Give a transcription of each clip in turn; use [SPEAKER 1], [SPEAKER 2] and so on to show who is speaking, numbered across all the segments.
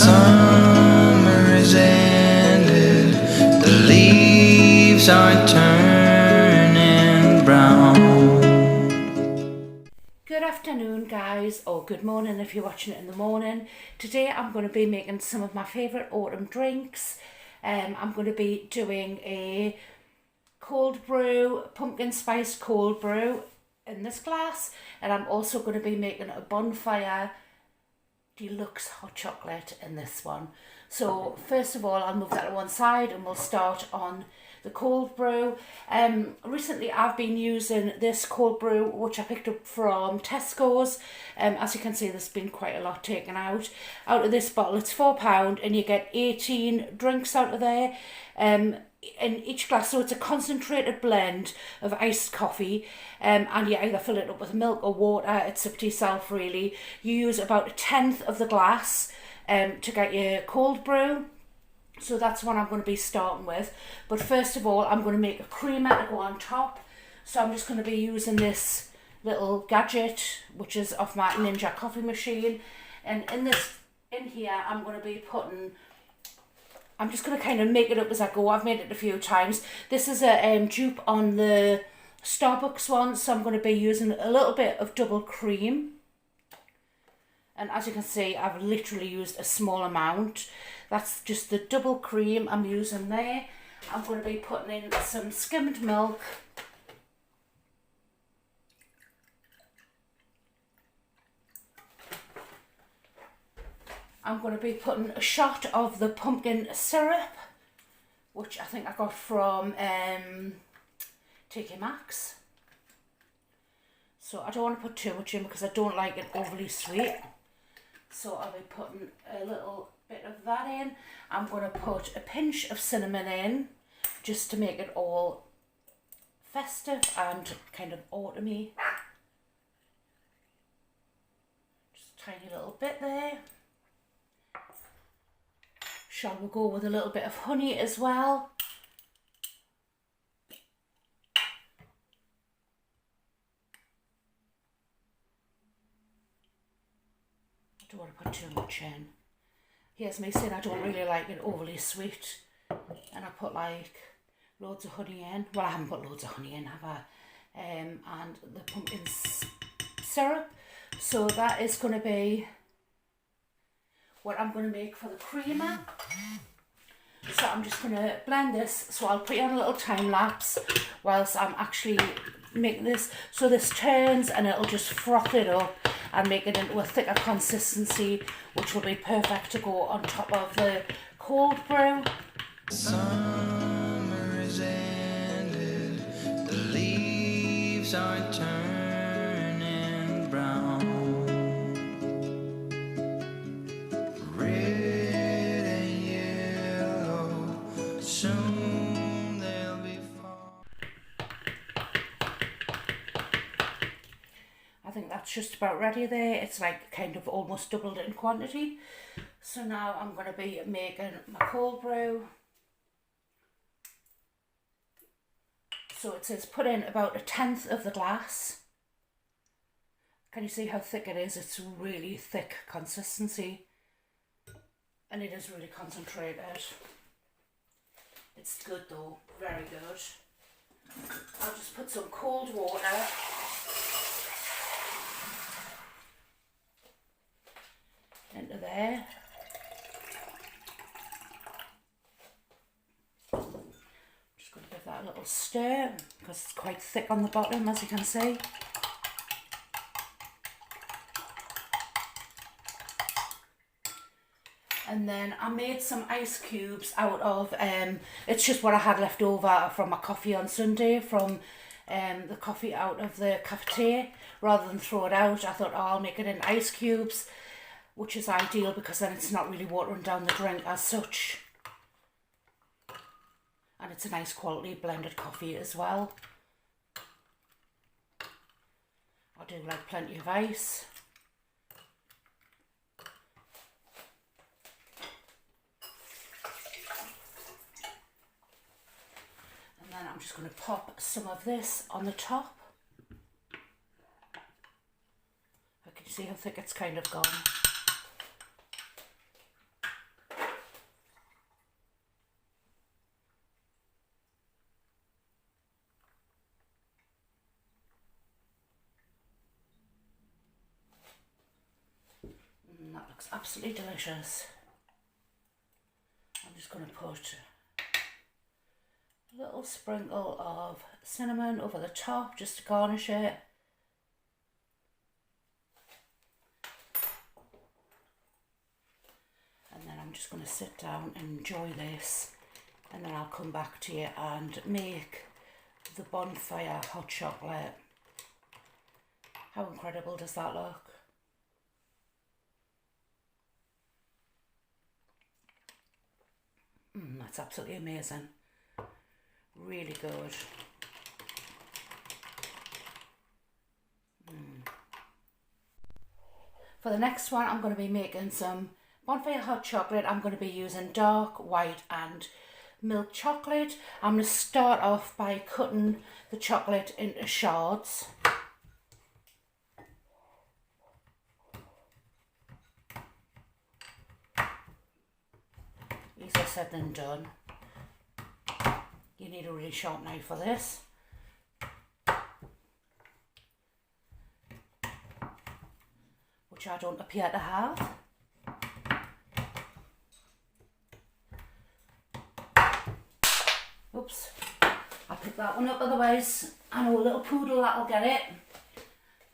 [SPEAKER 1] Summer is ended, the leaves are turning brown.
[SPEAKER 2] Good afternoon guys, or good morning if you're watching it in the morning. Today I'm going to be making some of my favourite autumn drinks. I'm going to be doing a cold brew, pumpkin spice cold brew in this glass, and I'm also going to be making a bonfire deluxe hot chocolate in this one. So first of all, I'll move that to one side and we'll start on the cold brew. Recently I've been using this cold brew which I picked up from Tesco's. As you can see, there's been quite a lot taken out of this bottle. It's £4 and you get 18 drinks out of there in each glass. So it's a concentrated blend of iced coffee, and you either fill it up with milk or water. It's up to yourself really. You use about 1/10 of the glass to get your cold brew. So that's what I'm going to be starting with. But first of all, I'm going to make a creamer to go on top. So I'm just going to be using this little gadget, which is off my Ninja coffee machine. And in here, I'm going to be putting, I'm just going to kind of make it up as I go. I've made it a few times. This is a dupe on the Starbucks one. So I'm going to be using a little bit of double cream. And as you can see, I've literally used a small amount. That's just the double cream I'm using there. I'm going to be putting in some skimmed milk. I'm going to be putting a shot of the pumpkin syrup, which I think I got from TK Maxx. So I don't want to put too much in because I don't like it overly sweet. So I'll be putting a little bit of that in. I'm going to put a pinch of cinnamon in just to make it all festive and kind of autumny. Just a tiny little bit there. Shall we go with a little bit of honey as well? I don't want to put too much in. Here's me saying I don't really like it overly sweet, and I put like loads of honey in. Well, I haven't put loads of honey in, have I? And the pumpkin syrup. So that is going to be what I'm going to make for the creamer. So I'm just going to blend this. So I'll put you on a little time lapse whilst I'm actually making this. So this turns and it'll just froth it up and make it into a thicker consistency, which will be perfect to go on top of the cold brew.
[SPEAKER 1] Summer is ended, the leaves are turning brown. Red and yellow, soon they'll be fall.
[SPEAKER 2] I think that's just about ready there. It's like kind of almost doubled in quantity. So now I'm going to be making my cold brew. So it says put in about 1/10 of the glass. Can you see how thick it is? It's really thick consistency. And it is really concentrated. It's good though, very good. I'll just put some cold water into there. Just going to give that a little stir because it's quite thick on the bottom, as you can see. And then I made some ice cubes out of, it's just what I had left over from my coffee on Sunday, from the coffee out of the cafetiere. Rather than throw it out, I thought, oh, I'll make it in ice cubes, which is ideal because then it's not really watering down the drink as such. And it's a nice quality blended coffee as well. I do like plenty of ice. And then I'm just going to pop some of this on the top. I can see how thick it's kind of gone. That looks absolutely delicious. I'm just going to put a little sprinkle of cinnamon over the top just to garnish it. And then I'm just going to sit down and enjoy this, and then I'll come back to you and make the bonfire hot chocolate. How incredible does that look? That's absolutely amazing. Really good. For the next one, I'm going to be making some bonfire hot chocolate. I'm going to be using dark, white and milk chocolate. I'm going to start off by cutting the chocolate into shards. Easier said than done. You need a really sharp knife for this. Which I don't appear to have. Oops, I picked that one up, otherwise I know a little poodle that'll get it.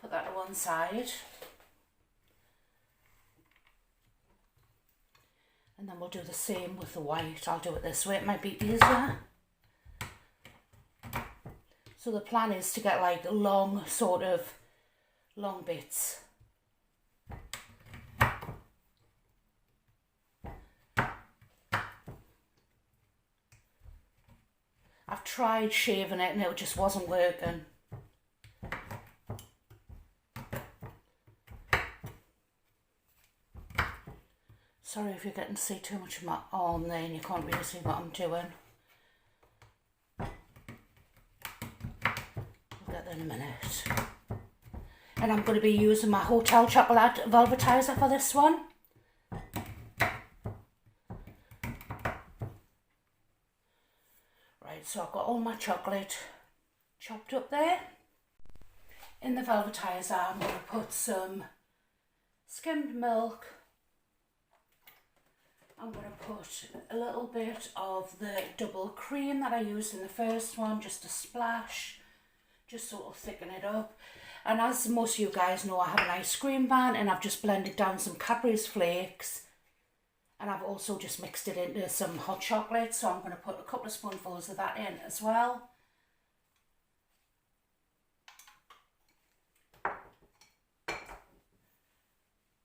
[SPEAKER 2] Put that to one side. And then we'll do the same with the white. I'll do it this way, it might be easier. So the plan is to get like long bits. I've tried shaving it and it just wasn't working. Sorry if you're getting to see too much of my arm there and you can't really see what I'm doing. We'll get there in a minute. And I'm going to be using my hotel chocolate velvetizer for this one. Right, so I've got all my chocolate chopped up there. In the velvetizer I'm going to put some skimmed milk. I'm going to put a little bit of the double cream that I used in the first one, just a splash, just sort of thicken it up. And as most of you guys know, I have an ice cream van and I've just blended down some Cadbury's flakes, and I've also just mixed it into some hot chocolate, so I'm going to put a couple of spoonfuls of that in as well.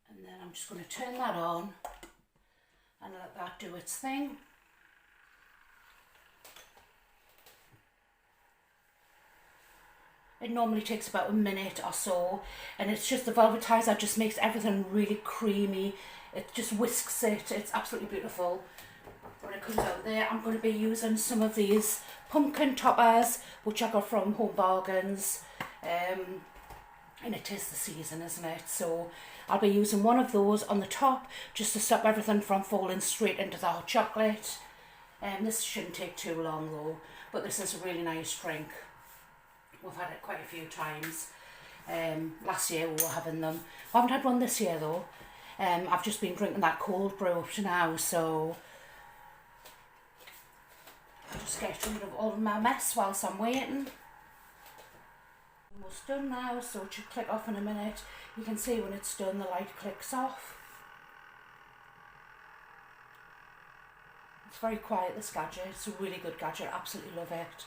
[SPEAKER 2] And then I'm just going to turn that on and let that do its thing. It normally takes about a minute or so, and it's just the velvetizer just makes everything really creamy. It just whisks it. It's absolutely beautiful when it comes out there. I'm going to be using some of these pumpkin toppers, which I got from Home Bargains, and it is the season, isn't it? So I'll be using one of those on the top just to stop everything from falling straight into the hot chocolate. This shouldn't take too long though, but this is a really nice drink. We've had it quite a few times. Last year we were having them. I haven't had one this year though. I've just been drinking that cold brew up to now, so I'll just get rid of all of my mess whilst I'm waiting. Almost done now, so it should click off in a minute. You can see when it's done the light clicks off. It's very quiet, this gadget. It's a really good gadget, absolutely love it.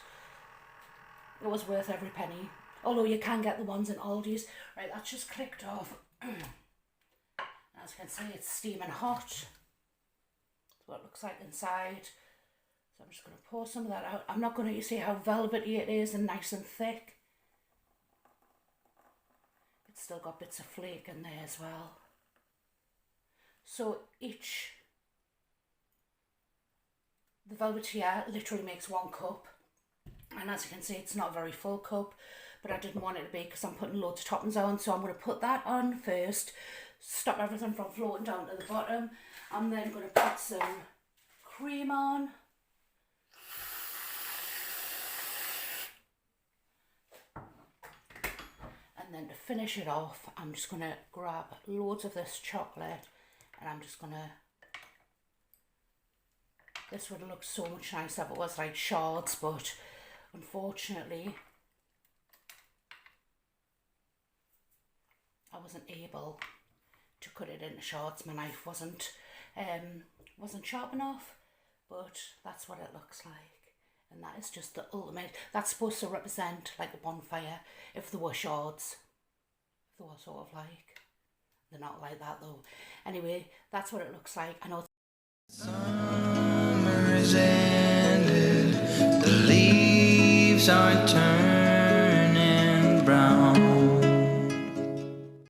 [SPEAKER 2] It was worth every penny. Although you can get the ones in Aldi's. Right, that's just clicked off. As you can see, it's steaming hot. That's what it looks like inside. So I'm just going to pour some of that out. I'm not going to see how velvety it is and nice and thick. It's still got bits of flake in there as well. So the velvetier literally makes 1 cup. And as you can see, it's not a very full cup, but I didn't want it to be because I'm putting loads of toppings on. So I'm going to put that on first, stop everything from floating down to the bottom. I'm then going to put some cream on. And then to finish it off, I'm just going to grab loads of this chocolate and I'm just gonna, this would have looked so much nicer if it was like shards, but unfortunately I wasn't able to cut it into shards. My knife wasn't sharp enough, but that's what it looks like. And that is just the ultimate. That's supposed to represent like a bonfire if there were shards. If they were sort of like, they're not like that though. Anyway, that's what it looks like. I know.
[SPEAKER 1] Summer is ended, the leaves are turning brown.